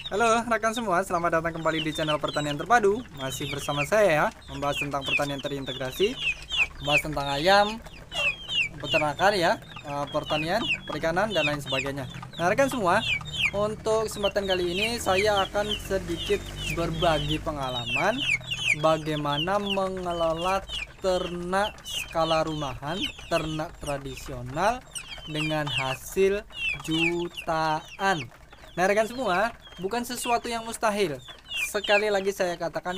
Halo rekan semua, selamat datang kembali di channel Pertanian Terpadu. Masih bersama saya ya, membahas tentang pertanian terintegrasi, membahas tentang ayam, peternakan ya, pertanian, perikanan dan lain sebagainya. Nah rekan semua, untuk kesempatan kali ini saya akan sedikit berbagi pengalaman bagaimana mengelola ternak skala rumahan, ternak tradisional dengan hasil jutaan. Nah rekan semua, bukan sesuatu yang mustahil. Sekali lagi saya katakan,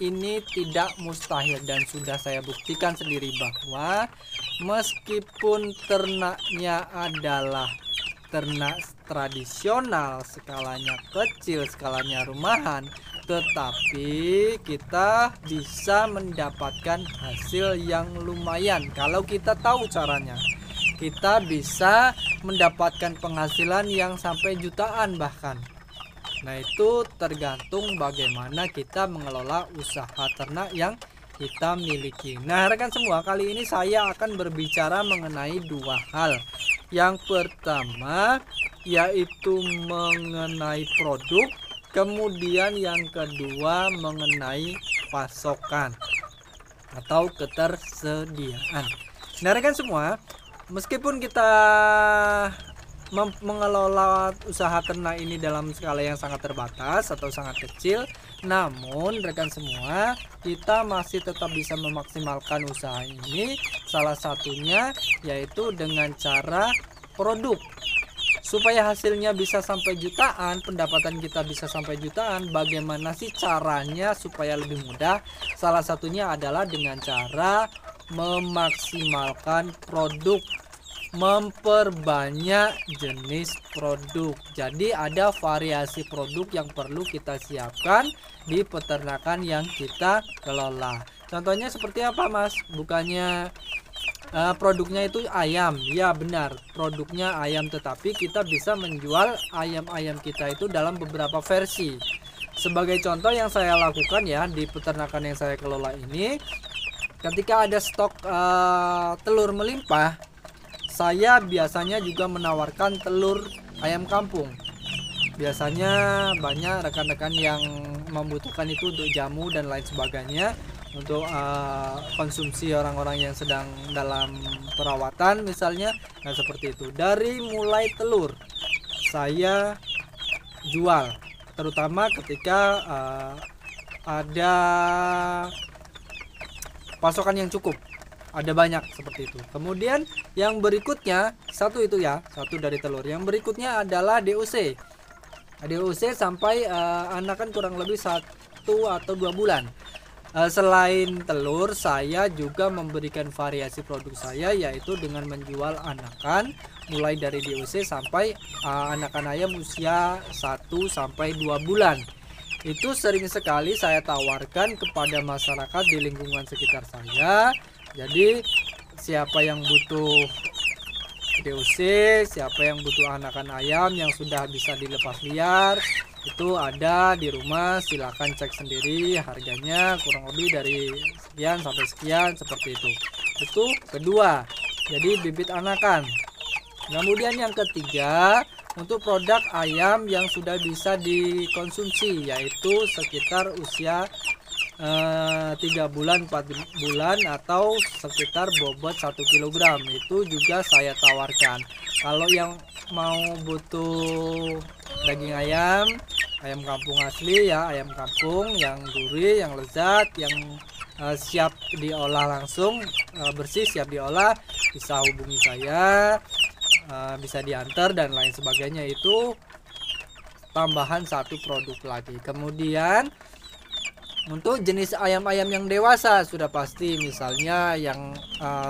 ini tidak mustahil dan sudah saya buktikan sendiri bahwa meskipun ternaknya adalah ternak tradisional, skalanya kecil, skalanya rumahan, tetapi kita bisa mendapatkan hasil yang lumayan kalau kita tahu caranya. Kita bisa mendapatkan penghasilan yang sampai jutaan bahkan. Nah itu tergantung bagaimana kita mengelola usaha ternak yang kita miliki. Nah rekan semua, kali ini saya akan berbicara mengenai dua hal. Yang pertama yaitu mengenai produk, kemudian yang kedua mengenai pasokan atau ketersediaan. Nah rekan semua, meskipun kita mengelola usaha ternak ini dalam skala yang sangat terbatas atau sangat kecil, namun rekan semua, kita masih tetap bisa memaksimalkan usaha ini. Salah satunya yaitu dengan cara produk. Supaya hasilnya bisa sampai jutaan, pendapatan kita bisa sampai jutaan, bagaimana sih caranya supaya lebih mudah? Salah satunya adalah dengan cara memaksimalkan produk, memperbanyak jenis produk. Jadi ada variasi produk yang perlu kita siapkan di peternakan yang kita kelola. Contohnya seperti apa Mas? Bukannya produknya itu ayam? Ya benar, produknya ayam, tetapi kita bisa menjual ayam-ayam kita itu dalam beberapa versi. Sebagai contoh yang saya lakukan ya di peternakan yang saya kelola ini, ketika ada stok telur melimpah, saya biasanya juga menawarkan telur ayam kampung. Biasanya banyak rekan-rekan yang membutuhkan itu untuk jamu dan lain sebagainya, untuk konsumsi orang-orang yang sedang dalam perawatan misalnya. Nah seperti itu. Dari mulai telur saya jual, terutama ketika ada pasokan yang cukup, ada banyak seperti itu. Kemudian yang berikutnya, satu itu ya, satu dari telur. Yang berikutnya adalah DOC. DOC sampai anakan kurang lebih 1 atau 2 bulan. Selain telur, saya juga memberikan variasi produk saya, yaitu dengan menjual anakan mulai dari DOC sampai anakan ayam usia 1 sampai 2 bulan. Itu sering sekali saya tawarkan kepada masyarakat di lingkungan sekitar saya. Jadi siapa yang butuh DOC, siapa yang butuh anakan ayam yang sudah bisa dilepas liar, itu ada di rumah, silakan cek sendiri harganya, kurang lebih dari sekian sampai sekian, seperti itu. Itu kedua, jadi bibit anakan. Kemudian yang ketiga, untuk produk ayam yang sudah bisa dikonsumsi, yaitu sekitar usia 3 bulan 4 bulan atau sekitar bobot 1 kg, itu juga saya tawarkan. Kalau yang mau butuh daging ayam, ayam kampung asli ya, ayam kampung yang gurih, yang lezat, yang siap diolah langsung, bersih siap diolah, bisa hubungi saya, bisa diantar dan lain sebagainya. Itu tambahan satu produk lagi. Kemudian untuk jenis ayam-ayam yang dewasa sudah pasti, misalnya yang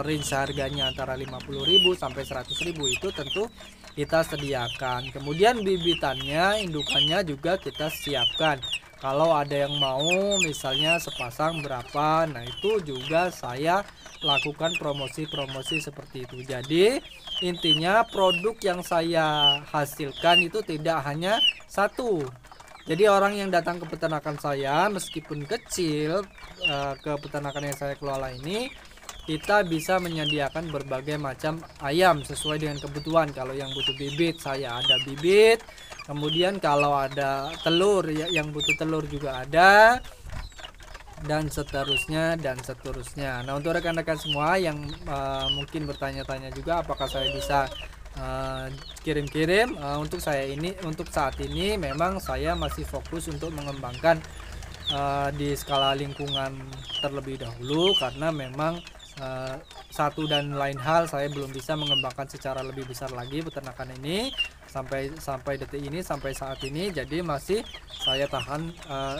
range harganya antara 50.000 sampai 100.000, itu tentu kita sediakan. Kemudian bibitannya, indukannya juga kita siapkan. Kalau ada yang mau misalnya sepasang berapa, nah itu juga saya lakukan promosi-promosi seperti itu. Jadi intinya produk yang saya hasilkan itu tidak hanya satu. Jadi orang yang datang ke peternakan saya, meskipun kecil, ke peternakan yang saya kelola ini, kita bisa menyediakan berbagai macam ayam sesuai dengan kebutuhan. Kalau yang butuh bibit, saya ada bibit. Kemudian kalau ada telur, yang butuh telur juga ada, dan seterusnya dan seterusnya. Nah, untuk rekan-rekan semua yang mungkin bertanya-tanya juga apakah saya bisa kirim-kirim, untuk saat ini memang saya masih fokus untuk mengembangkan di skala lingkungan terlebih dahulu, karena memang satu dan lain hal saya belum bisa mengembangkan secara lebih besar lagi peternakan ini sampai detik ini, sampai saat ini. Jadi masih saya tahan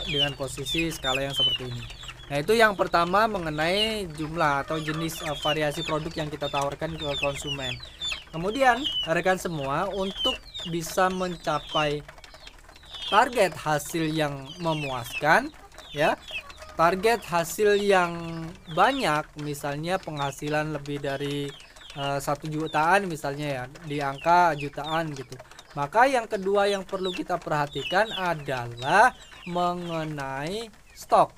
dengan posisi skala yang seperti ini. Nah, itu yang pertama mengenai jumlah atau jenis variasi produk yang kita tawarkan ke konsumen. Kemudian rekan semua, untuk bisa mencapai target hasil yang memuaskan, ya, target hasil yang banyak, misalnya penghasilan lebih dari 1 jutaan misalnya, ya, di angka jutaan gitu. Maka yang kedua yang perlu kita perhatikan adalah mengenai stok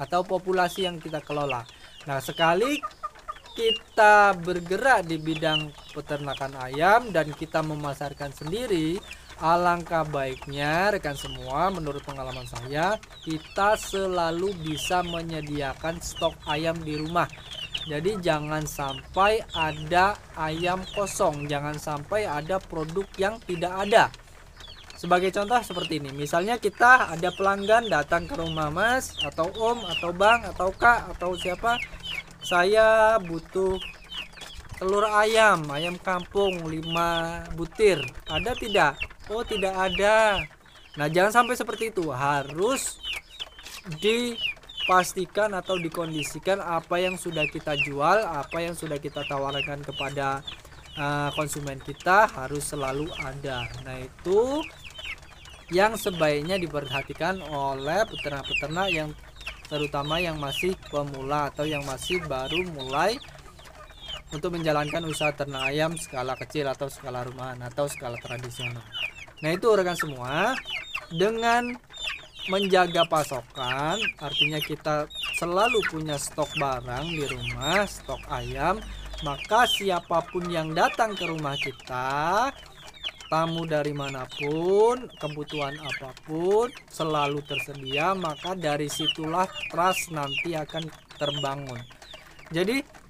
atau populasi yang kita kelola. Nah, sekali kita bergerak di bidang peternakan ayam dan kita memasarkan sendiri, alangkah baiknya rekan semua, menurut pengalaman saya, kita selalu bisa menyediakan stok ayam di rumah. Jadi jangan sampai ada ayam kosong, jangan sampai ada produk yang tidak ada. Sebagai contoh seperti ini, misalnya kita ada pelanggan datang ke rumah Mas atau Om atau Bang atau Kak atau siapa, saya butuh telur ayam kampung 5 butir, ada tidak? Oh, tidak ada. Nah, jangan sampai seperti itu. Harus dipastikan atau dikondisikan apa yang sudah kita jual, apa yang sudah kita tawarkan kepada konsumen kita harus selalu ada. Nah, itu yang sebaiknya diperhatikan oleh peternak-peternak yang terutama yang masih pemula atau yang masih baru mulai untuk menjalankan usaha ternak ayam skala kecil atau skala rumahan atau skala tradisional. Nah, itu rekan semua, dengan menjaga pasokan, artinya kita selalu punya stok barang di rumah, stok ayam, maka siapapun yang datang ke rumah kita, tamu dari manapun, kebutuhan apapun selalu tersedia, maka dari situlah trust nanti akan terbangun. Jadi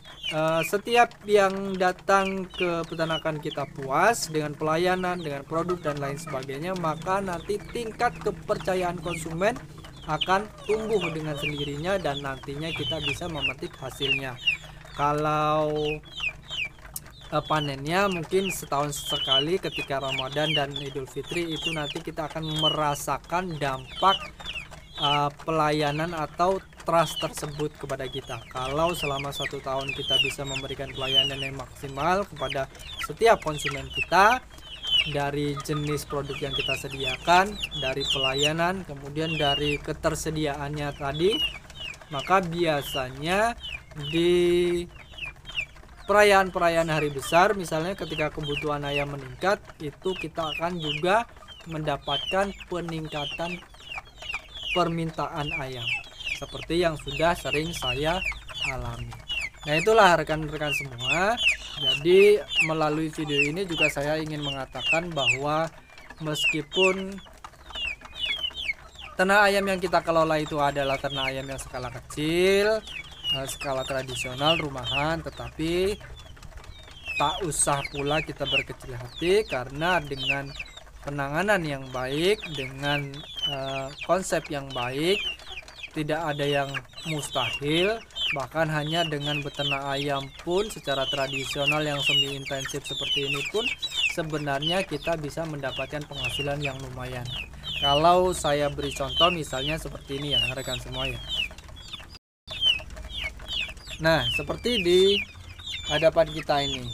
setiap yang datang ke peternakan kita puas dengan pelayanan, dengan produk dan lain sebagainya, maka nanti tingkat kepercayaan konsumen akan tumbuh dengan sendirinya dan nantinya kita bisa memetik hasilnya. Kalau panennya mungkin setahun sekali ketika Ramadan dan Idul Fitri, itu nanti kita akan merasakan dampak pelayanan atau trust tersebut kepada kita. Kalau selama 1 tahun kita bisa memberikan pelayanan yang maksimal kepada setiap konsumen kita, dari jenis produk yang kita sediakan, dari pelayanan, kemudian dari ketersediaannya tadi, maka biasanya di perayaan-perayaan hari besar, misalnya ketika kebutuhan ayam meningkat, itu kita akan juga mendapatkan peningkatan permintaan ayam seperti yang sudah sering saya alami. Nah, itulah rekan-rekan semua. Jadi melalui video ini juga saya ingin mengatakan bahwa meskipun ternak ayam yang kita kelola itu adalah ternak ayam yang skala kecil, skala tradisional rumahan, tetapi tak usah pula kita berkecil hati, karena dengan penanganan yang baik, dengan konsep yang baik, tidak ada yang mustahil. Bahkan hanya dengan beternak ayam pun secara tradisional yang semi intensif seperti ini pun sebenarnya kita bisa mendapatkan penghasilan yang lumayan. Kalau saya beri contoh misalnya seperti ini ya rekan semua ya. Nah, seperti di hadapan kita ini.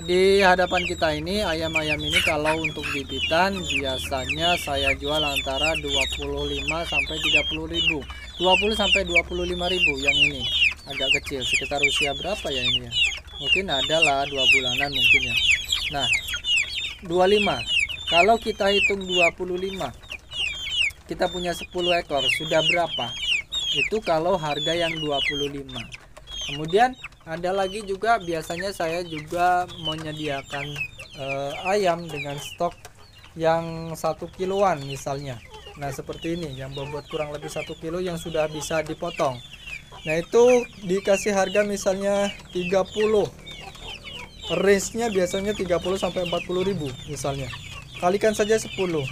Di hadapan kita ini ayam-ayam ini kalau untuk bibitan biasanya saya jual antara 25 sampai 30 ribu, 20 sampai 25 ribu. Yang ini agak kecil, sekitar usia berapa ya ini ya, mungkin adalah 2 bulanan mungkin ya. Nah, 25 kalau kita hitung 25, kita punya 10 ekor, sudah berapa? Itu kalau harga yang 25. Kemudian Ada lagi juga, biasanya saya juga menyediakan ayam dengan stok yang 1 kiloan misalnya. Nah seperti ini, yang bobot kurang lebih 1 kilo yang sudah bisa dipotong. Nah itu dikasih harga misalnya 30, range-nya biasanya 30 sampai 40 ribu misalnya. Kalikan saja 10.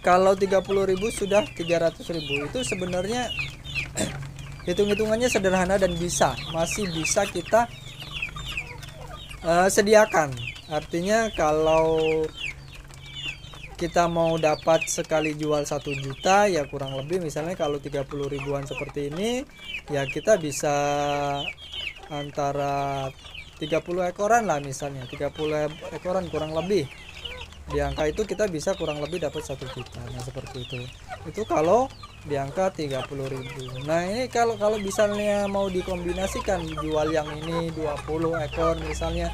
Kalau 30 ribu sudah 300 ribu. Itu sebenarnya hitung-hitungannya sederhana dan masih bisa kita sediakan. Artinya kalau kita mau dapat sekali jual 1 juta ya kurang lebih, misalnya kalau 30 ribuan seperti ini ya kita bisa antara 30 ekoran lah, misalnya 30 ekoran kurang lebih. Di angka itu kita bisa kurang lebih dapat 1 juta. Nah seperti itu kalau di angka 30 ribu. Nah ini kalau misalnya mau dikombinasikan, jual yang ini 20 ekor misalnya,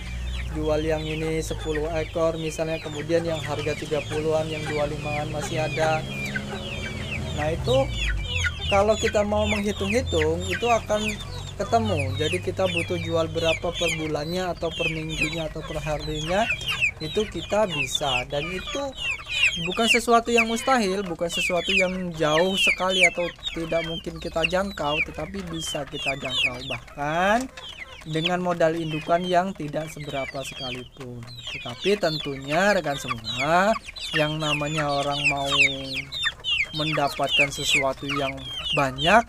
jual yang ini 10 ekor misalnya, kemudian yang harga 30-an, yang 25-an masih ada. Nah itu kalau kita mau menghitung-hitung itu akan ketemu. Jadi kita butuh jual berapa per bulannya atau per minggunya atau per harinya, itu kita bisa. Dan itu bukan sesuatu yang mustahil, bukan sesuatu yang jauh sekali atau tidak mungkin kita jangkau, tetapi bisa kita jangkau, bahkan dengan modal indukan yang tidak seberapa sekalipun. Tetapi tentunya rekan semua, yang namanya orang mau mendapatkan sesuatu yang banyak,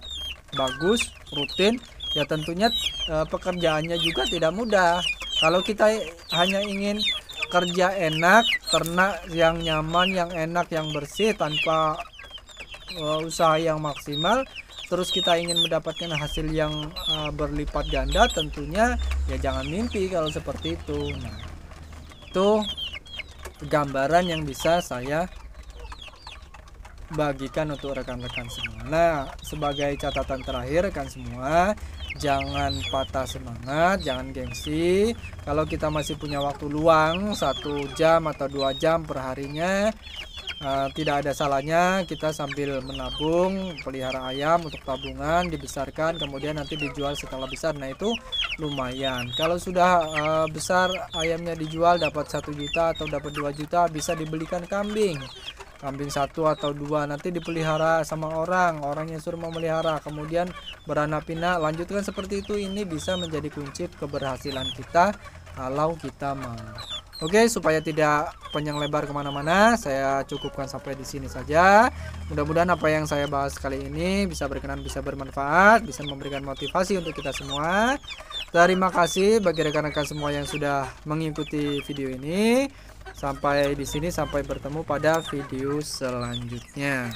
bagus, rutin, ya tentunya pekerjaannya juga tidak mudah. Kalau kita hanya ingin kerja enak, ternak yang nyaman, yang enak, yang bersih, tanpa usaha yang maksimal, terus kita ingin mendapatkan hasil yang berlipat ganda, tentunya ya jangan mimpi kalau seperti itu. Nah, itu gambaran yang bisa saya bagikan untuk rekan-rekan semua. Nah, sebagai catatan terakhir rekan semua, jangan patah semangat, jangan gengsi. Kalau kita masih punya waktu luang 1 jam atau 2 jam per harinya, tidak ada salahnya kita sambil menabung, pelihara ayam untuk tabungan, dibesarkan, kemudian nanti dijual setelah besar. Nah itu lumayan. Kalau sudah besar ayamnya dijual dapat 1 juta atau dapat 2 juta, bisa dibelikan kambing 1 atau 2, nanti dipelihara sama orang yang suruh memelihara, kemudian beranak pinak, lanjutkan seperti itu. Ini bisa menjadi kunci keberhasilan kita kalau kita mau. Oke, supaya tidak panjang lebar kemana-mana, saya cukupkan sampai di sini saja. Mudah-mudahan apa yang saya bahas kali ini bisa berkenan, bisa bermanfaat, bisa memberikan motivasi untuk kita semua. Terima kasih bagi rekan-rekan semua yang sudah mengikuti video ini. Sampai di sini, sampai bertemu pada video selanjutnya.